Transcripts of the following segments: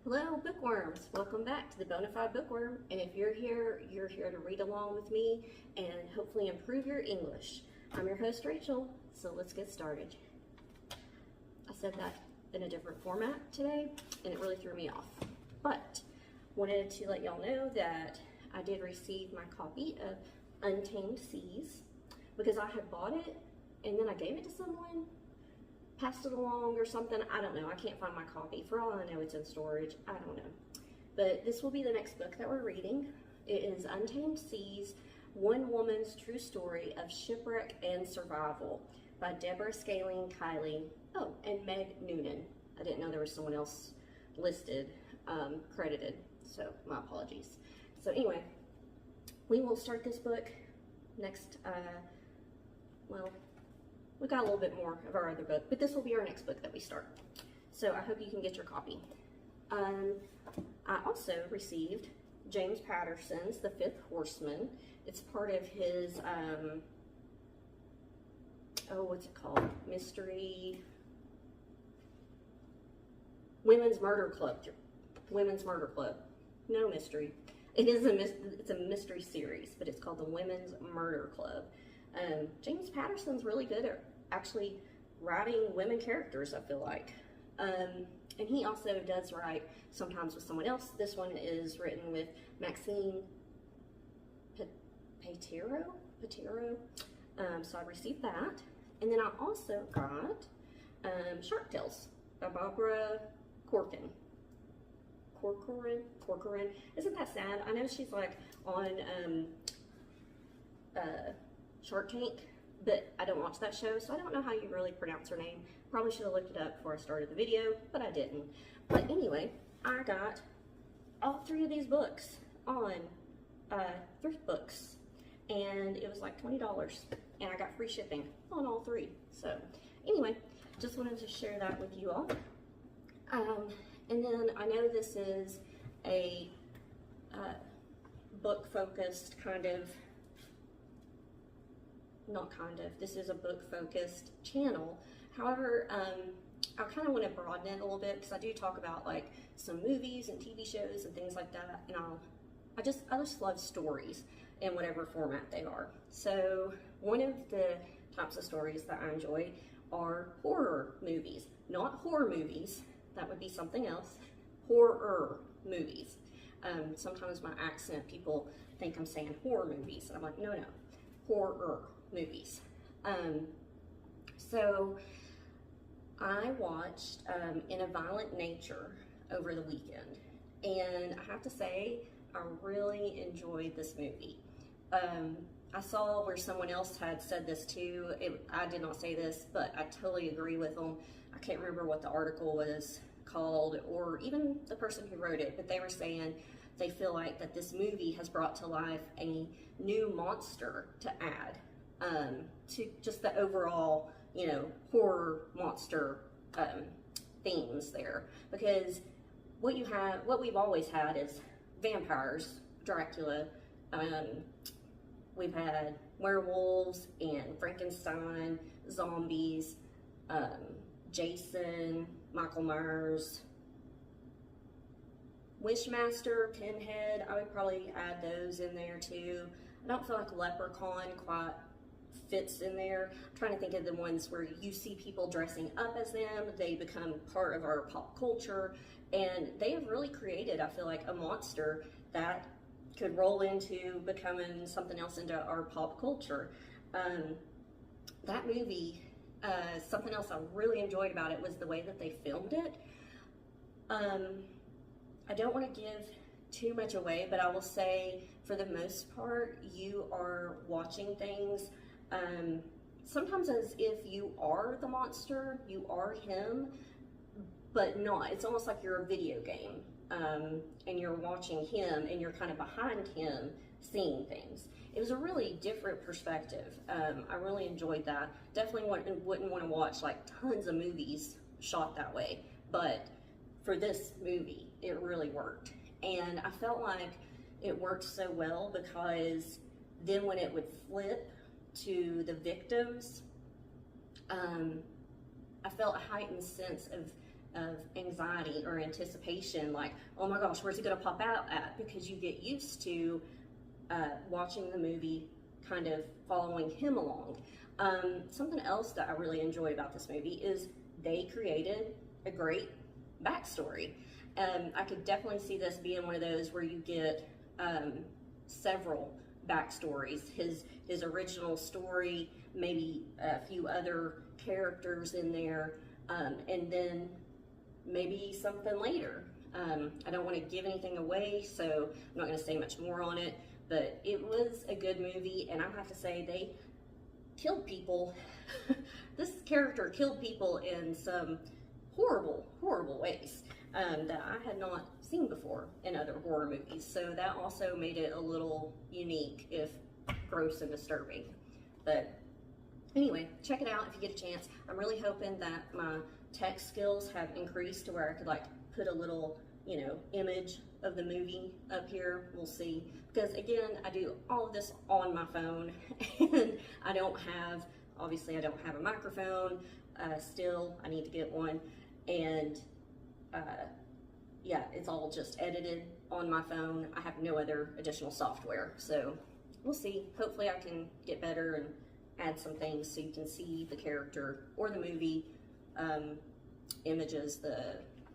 Hello, bookworms. Welcome back to the Bonified Bookworm. And if you're here to read along with me and hopefully improve your English. I'm your host, Rachel, so let's get started. I said that in a different format today, and it really threw me off. But wanted to let y'all know that I did receive my copy of Untamed Seas because I had bought it and then I gave it to someone, passed it along or something. I don't know. I can't find my copy. For all I know, it's in storage. I don't know. But this will be the next book that we're reading. It is Untamed Seas, One Woman's True Story of Shipwreck and Survival by Deborah Scaling Kiley. Oh, and Meg Noonan. I didn't know there was someone else listed, credited, so my apologies. So anyway, we will start this book next, we got a little bit more of our other book, but this will be our next book that we start. So I hope you can get your copy. I also received James Patterson's The Fifth Horseman. It's part of his, what's it called? Women's Murder Club. Women's Murder Club. No mystery. It's a mystery series, but it's called the Women's Murder Club. James Patterson's really good at actually writing women characters, I feel like. And he also does write sometimes with someone else. This one is written with Maxine Patero. So I received that. And then I also got Shark Tales by Barbara Corcoran. Isn't that sad? I know she's like on Shark Tank, but I don't watch that show, so I don't know how you really pronounce her name. Probably should have looked it up before I started the video, but I didn't. But anyway, I got all three of these books on Thrift Books, and it was like $20, and I got free shipping on all three. So anyway, just wanted to share that with you all. And then I know this is a book-focused this is a book-focused channel. However, I kind of want to broaden it a little bit because I do talk about like some movies and TV shows and things like that, and I just love stories in whatever format they are. So one of the types of stories that I enjoy are horror movies, not horror movies. That would be something else. Horror movies. Sometimes my accent, people think I'm saying horror movies, and I'm like, no, horror movies. So I watched In a Violent Nature over the weekend, and I have to say I really enjoyed this movie. I saw where someone else had said this too. I did not say this, but I totally agree with them. I can't remember what the article was called or even the person who wrote it, but they were saying they feel like that this movie has brought to life a new monster to add to just the overall, horror monster themes there. Because what we've always had is vampires, Dracula. We've had werewolves and Frankenstein, zombies, Jason, Michael Myers, Wishmaster, Pinhead. I would probably add those in there too. I don't feel like Leprechaun quite fits in there. I'm trying to think of the ones where you see people dressing up as them. They become part of our pop culture, and they have really created, I feel like, a monster that could roll into becoming something else into our pop culture. That movie, something else I really enjoyed about it was the way that they filmed it. I don't want to give too much away, but I will say for the most part, you are watching things sometimes as if you are the monster, you are him, but not. It's almost like you're a video game, and you're watching him and you're kind of behind him seeing things. It was a really different perspective. I really enjoyed that. Definitely wouldn't want to watch like tons of movies shot that way, but for this movie, it really worked. And I felt like it worked so well because then when it would flip to the victims, I felt a heightened sense of of anxiety or anticipation, like, oh my gosh, where's he gonna pop out at? Because you get used to watching the movie, kind of following him along. Something else that I really enjoy about this movie is they created a great backstory. I could definitely see this being one of those where you get several backstories. His original story, maybe a few other characters in there, and then maybe something later. I don't want to give anything away, so I'm not going to say much more on it, but it was a good movie, and I have to say they killed people. This character killed people in some horrible, horrible ways that I had not seen before in other horror movies. So that also made it a little unique, if gross and disturbing. But anyway, check it out if you get a chance. I'm really hoping that my text skills have increased to where I could like put a little, image of the movie up here. We'll see. Because again, I do all of this on my phone, and I don't have a microphone. Still, I need to get one, and yeah, it's all just edited on my phone. I have no other additional software, so we'll see. Hopefully I can get better and add some things so you can see the character or the movie images,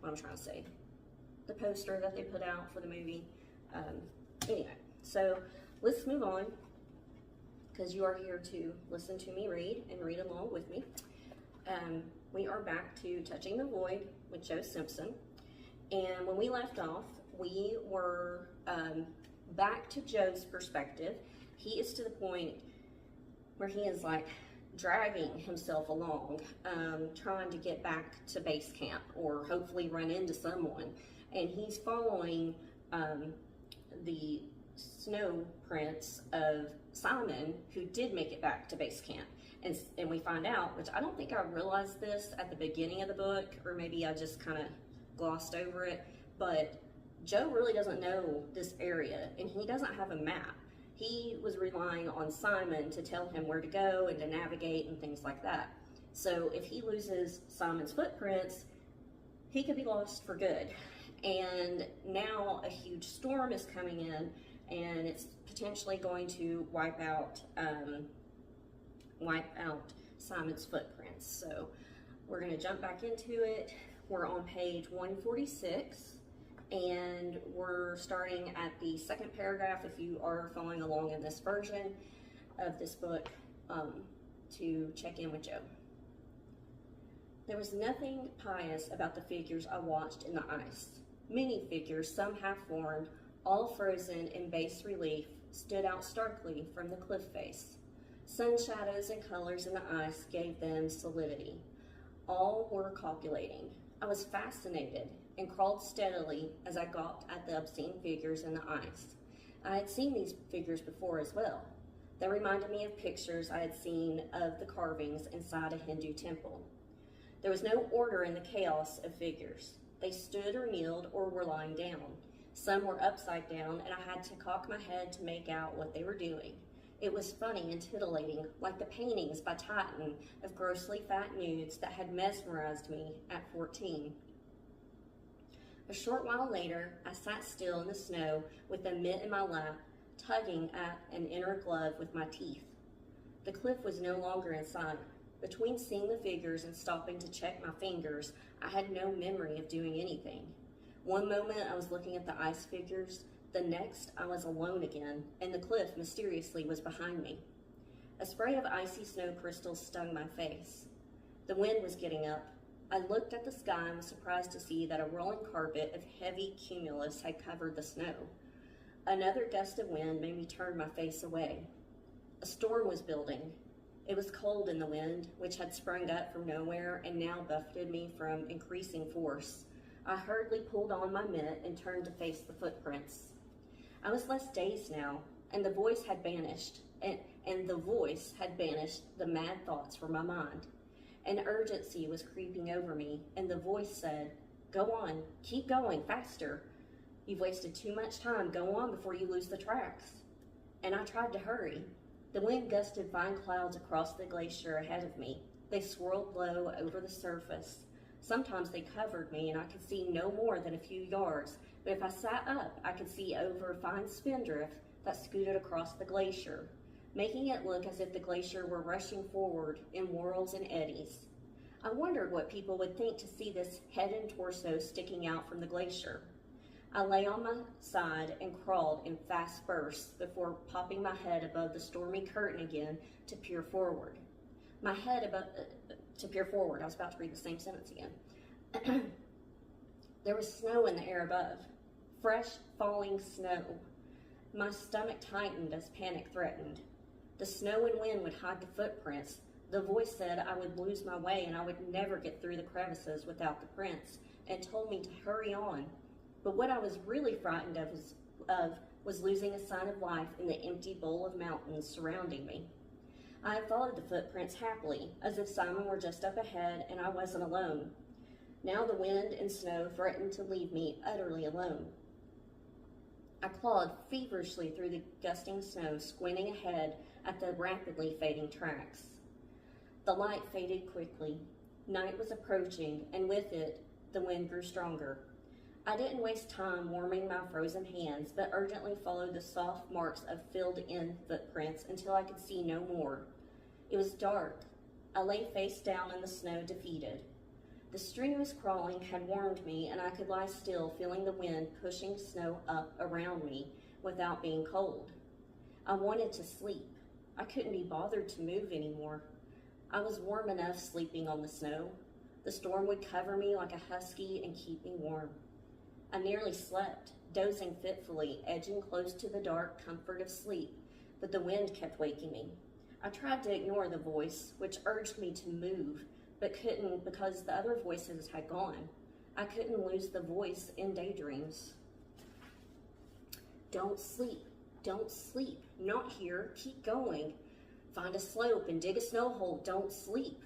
what I'm trying to say, the poster that they put out for the movie. Anyway, so let's move on, because you are here to listen to me read and read along with me. We are back to Touching the Void with Joe Simpson. And when we left off, we were back to Joe's perspective. He is to the point where he is like dragging himself along, trying to get back to base camp or hopefully run into someone. And he's following the snow prints of Simon, who did make it back to base camp. And we find out, which I don't think I realized this at the beginning of the book, or maybe I just kind of glossed over it, but Joe really doesn't know this area, and he doesn't have a map. He was relying on Simon to tell him where to go and to navigate and things like that. So if he loses Simon's footprints, he could be lost for good. And now a huge storm is coming in, and it's potentially going to wipe out Simon's footprints. So we're going to jump back into it. We're on page 146, and we're starting at the second paragraph if you are following along in this version of this book, to check in with Joe. There was nothing pious about the figures I watched in the ice. Many figures, some half-formed, all frozen in bas relief, stood out starkly from the cliff face. Sun shadows and colors in the ice gave them solidity. All were copulating. I was fascinated and crawled steadily as I gawped at the obscene figures in the ice. I had seen these figures before as well. They reminded me of pictures I had seen of the carvings inside a Hindu temple. There was no order in the chaos of figures. They stood or kneeled or were lying down. Some were upside down, and I had to cock my head to make out what they were doing. It was funny and titillating, like the paintings by Titan of grossly fat nudes that had mesmerized me at 14. A short while later, I sat still in the snow with a mitt in my lap, tugging at an inner glove with my teeth. The cliff was no longer in sight. Between seeing the figures and stopping to check my fingers, I had no memory of doing anything. One moment I was looking at the ice figures, the next I was alone again, and the cliff mysteriously was behind me. A spray of icy snow crystals stung my face. The wind was getting up. I looked at the sky and was surprised to see that a rolling carpet of heavy cumulus had covered the snow. Another gust of wind made me turn my face away. A storm was building. It was cold in the wind, which had sprung up from nowhere and now buffeted me from increasing force. I hurriedly pulled on my mitt and turned to face the footprints. I was less dazed now, and the voice had banished the mad thoughts from my mind. An urgency was creeping over me, and the voice said, "Go on, keep going, faster. You've wasted too much time. Go on before you lose the tracks." And I tried to hurry. The wind gusted fine clouds across the glacier ahead of me. They swirled low over the surface. Sometimes they covered me and I could see no more than a few yards, but if I sat up, I could see over a fine spindrift that scooted across the glacier, making it look as if the glacier were rushing forward in whirls and eddies. I wondered what people would think to see this head and torso sticking out from the glacier. I lay on my side and crawled in fast bursts before popping my head above the stormy curtain again to peer forward. I was about to read the same sentence again. There was snow in the air above, fresh falling snow. My stomach tightened as panic threatened. The snow and wind would hide the footprints. The voice said I would lose my way and I would never get through the crevices without the prints, and told me to hurry on. But what I was really frightened of was losing a sign of life in the empty bowl of mountains surrounding me. I had followed the footprints happily, as if Simon were just up ahead and I wasn't alone. Now the wind and snow threatened to leave me utterly alone. I clawed feverishly through the gusting snow, squinting ahead at the rapidly fading tracks. The light faded quickly. Night was approaching, and with it, the wind grew stronger. I didn't waste time warming my frozen hands, but urgently followed the soft marks of filled-in footprints until I could see no more. It was dark. I lay face down in the snow, defeated. The strenuous crawling had warmed me, and I could lie still, feeling the wind pushing snow up around me without being cold. I wanted to sleep. I couldn't be bothered to move anymore. I was warm enough sleeping on the snow. The storm would cover me like a husky and keep me warm. I nearly slept, dozing fitfully, edging close to the dark comfort of sleep, but the wind kept waking me. I tried to ignore the voice, which urged me to move, but couldn't because the other voices had gone. I couldn't lose the voice in daydreams. Don't sleep, not here, keep going. Find a slope and dig a snow hole, don't sleep.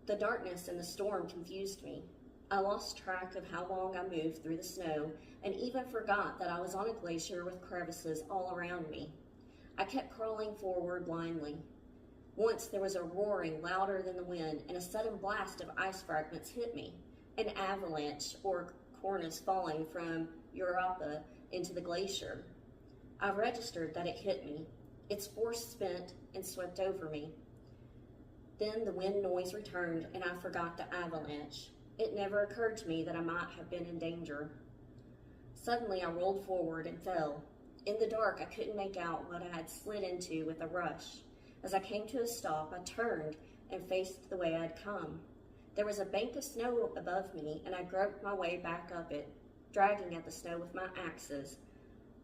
The darkness and the storm confused me. I lost track of how long I moved through the snow and even forgot that I was on a glacier with crevices all around me. I kept crawling forward blindly. Once there was a roaring louder than the wind and a sudden blast of ice fragments hit me, an avalanche or cornice falling from Europa into the glacier. I registered that it hit me. Its force spent and swept over me. Then the wind noise returned and I forgot the avalanche. It never occurred to me that I might have been in danger. Suddenly I rolled forward and fell. In the dark I couldn't make out what I had slid into with a rush. As I came to a stop, I turned and faced the way I'd come. There was a bank of snow above me and I groped my way back up it, dragging at the snow with my axes,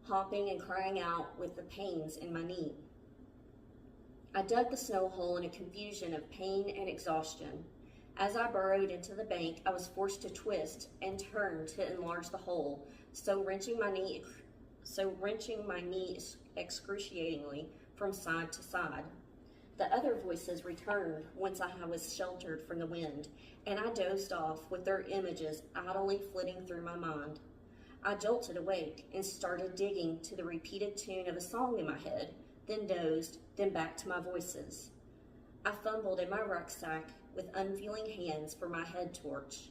hopping and crying out with the pains in my knee. I dug the snow hole in a confusion of pain and exhaustion. As I burrowed into the bank, I was forced to twist and turn to enlarge the hole, so wrenching my knee excruciatingly from side to side. The other voices returned once I was sheltered from the wind, and I dozed off with their images idly flitting through my mind. I jolted awake and started digging to the repeated tune of a song in my head, then dozed, then back to my voices. I fumbled in my rucksack with unfeeling hands for my head torch.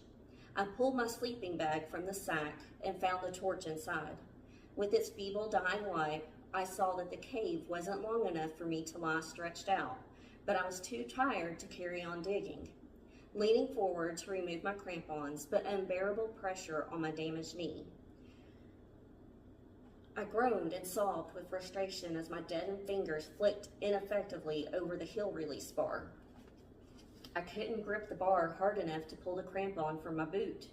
I pulled my sleeping bag from the sack and found the torch inside. With its feeble dying light, I saw that the cave wasn't long enough for me to lie stretched out, but I was too tired to carry on digging. Leaning forward to remove my crampons, but unbearable pressure on my damaged knee. I groaned and sobbed with frustration as my deadened fingers flicked ineffectively over the heel release bar. I couldn't grip the bar hard enough to pull the crampon from my boot.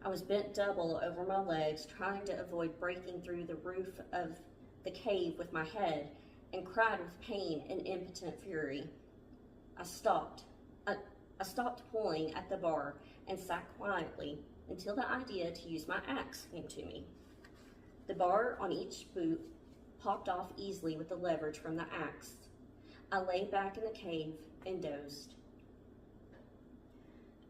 I was bent double over my legs, trying to avoid breaking through the roof of the cave with my head, and cried with pain and impotent fury. I stopped pulling at the bar and sat quietly until the idea to use my axe came to me. The bar on each boot popped off easily with the leverage from the axe. I lay back in the cave and dozed.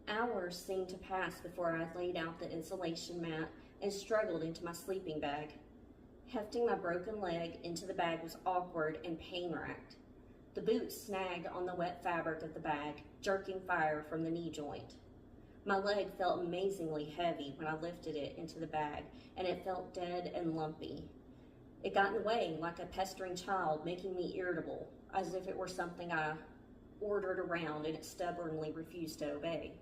Hours seemed to pass before I laid out the insulation mat and struggled into my sleeping bag. Hefting my broken leg into the bag was awkward and pain-racked. The boot snagged on the wet fabric of the bag, jerking fire from the knee joint. My leg felt amazingly heavy when I lifted it into the bag, and it felt dead and lumpy. It got in the way like a pestering child, making me irritable, as if it were something I ordered around and it stubbornly refused to obey.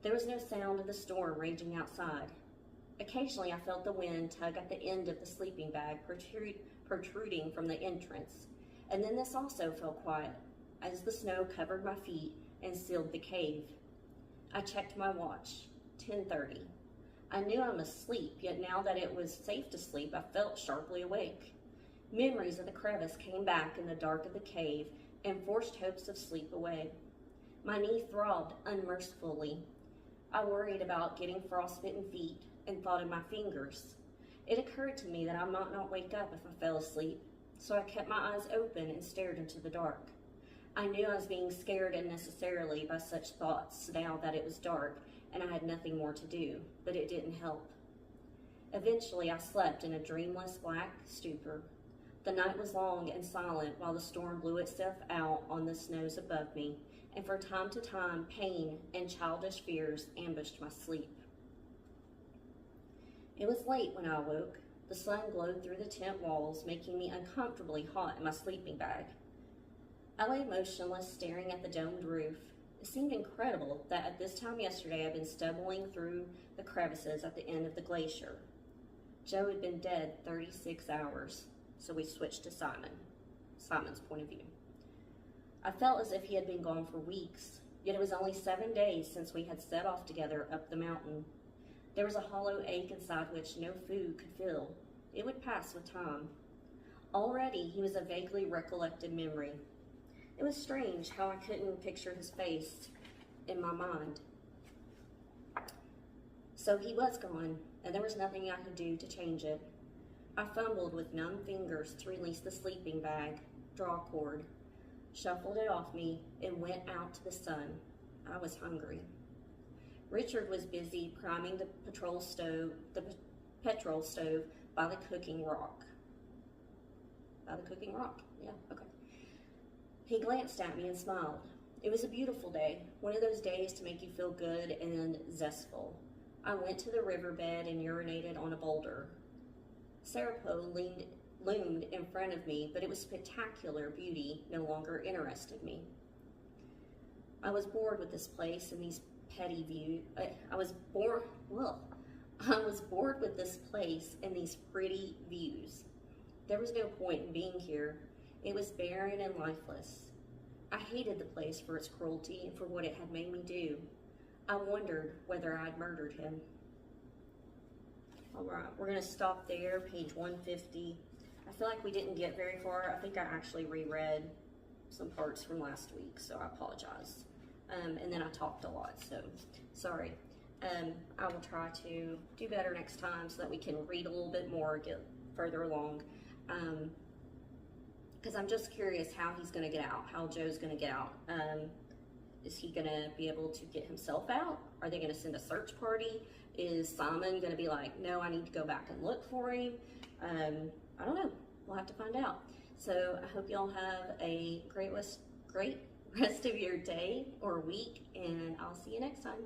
There was no sound of the storm raging outside. Occasionally I felt the wind tug at the end of the sleeping bag protruding from the entrance, and then this also fell quiet as the snow covered my feet and sealed the cave. I checked my watch, 10:30. I knew I must sleep, yet now that it was safe to sleep, I felt sharply awake. Memories of the crevice came back in the dark of the cave and forced hopes of sleep away. My knee throbbed unmercifully. I worried about getting frostbitten feet and thought of my fingers. It occurred to me that I might not wake up if I fell asleep, so I kept my eyes open and stared into the dark. I knew I was being scared unnecessarily by such thoughts now that it was dark and I had nothing more to do, but it didn't help. Eventually I slept in a dreamless black stupor. The night was long and silent while the storm blew itself out on the snows above me, and from time to time pain and childish fears ambushed my sleep. It was late when I awoke. The sun glowed through the tent walls, making me uncomfortably hot in my sleeping bag. I lay motionless, staring at the domed roof. It seemed incredible that at this time yesterday I'd been stumbling through the crevices at the end of the glacier. Joe had been dead 36 hours, so we switched to Simon's point of view. I felt as if he had been gone for weeks, yet it was only 7 days since we had set off together up the mountain. There was a hollow ache inside which no food could fill. It would pass with time. Already he was a vaguely recollected memory. It was strange how I couldn't picture his face in my mind. So he was gone, and there was nothing I could do to change it. I fumbled with numb fingers to release the sleeping bag, draw cord, shuffled it off me, and went out to the sun. I was hungry. Richard was busy priming the petrol stove by the cooking rock. By the cooking rock? Yeah, okay. He glanced at me and smiled. It was a beautiful day, one of those days to make you feel good and zestful. I went to the riverbed and urinated on a boulder. Sarapo loomed in front of me, but its spectacular beauty no longer interested me. I was bored with this place and these petty views. I was bored with this place and these pretty views. There was no point in being here. It was barren and lifeless. I hated the place for its cruelty and for what it had made me do. I wondered whether I'd murdered him. All right, we're going to stop there, page 150. I feel like we didn't get very far. I think I actually reread some parts from last week, so I apologize. And then I talked a lot, so sorry. I will try to do better next time so that we can read a little bit more, get further along. Because I'm just curious how he's going to get out, how Joe's going to get out. Is he going to be able to get himself out? Are they going to send a search party? Is Simon going to be like, no, I need to go back and look for him? I don't know. We'll have to find out. So I hope y'all have a great rest of your day or week, and I'll see you next time.